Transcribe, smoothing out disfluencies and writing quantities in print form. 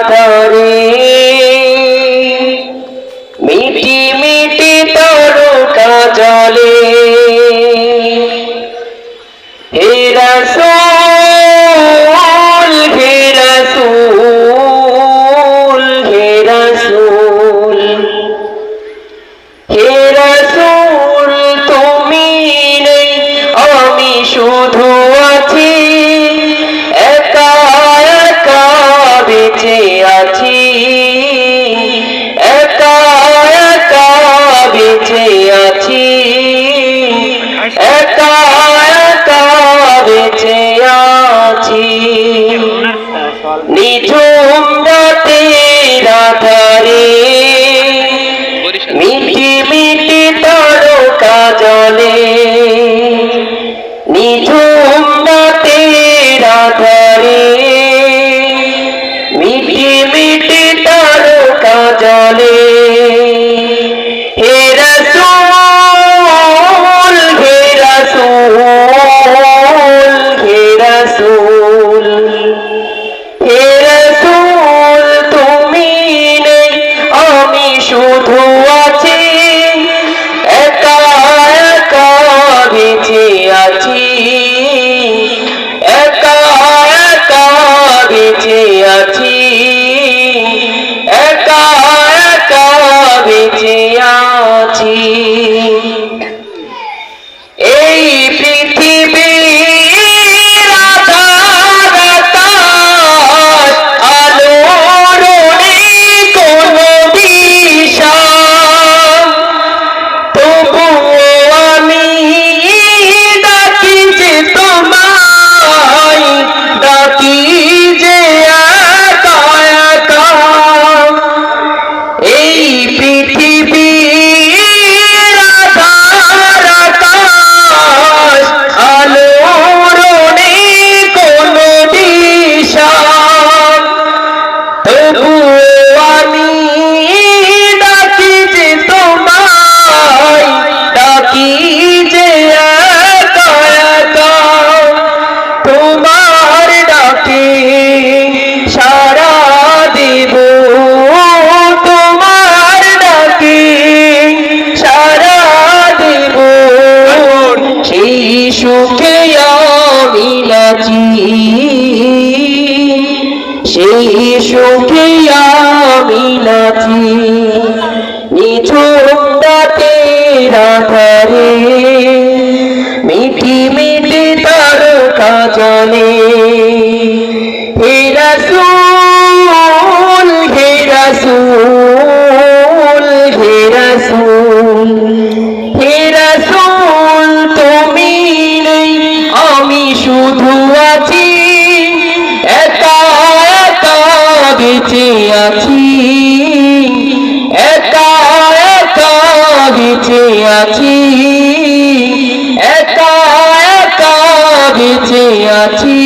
আধারে মিটি মিটি তারকা জ্বলে। হে রাসূল হে রাসূল হে রাসূল হে রাসূল তুমি নেই আমি শুধু আছি, একা একা বেঁচে আছি, একা একা বেঁচে আছি, একা একা বেঁচে আছি। নিঝুম রাতের আধারে মিটি মিটি তারকা জ্বলে। নিঝুম রাতের আধারে মিটি মিটি তারকা জ্বলে। হে রাসূল হে রাসূল হে রাসূল হে রাসূল তুমি নেই আমি শুধু আছি, একা একা বেঁচে আছি, একা একা বেঁচে আছি, একা একা বেঁচে আছি। এই পৃথিবীর আধার আকাশ আলোর নেই কোনো দিশা, তবুও আমি ডাকি যে তোমায়, ডাকি যে একা একা। এই পৃথিবীর আধার আকাশ আলোর নেই কোনো দিশা, তবুও আমি ডাকি যে তোমায়, ডাকি যে একা একা। তোমার ডাকে সাড়া দেব, তোমার ডাকে সাড়া দেব, সেই সুখে আমি নাচি, সেই সুখে আমি নাচি। নিঝুম রাতের আধারে মিটি মিটি তারকা জ্বলে। হে রাসূল হে রাসূল হে রাসূল হে রাসূল তুমি নেই আমি শুধু আছি, একা একা বেঁচে আছি, একা একা বেঁচে আছি, একা একা বেঁচে আছি।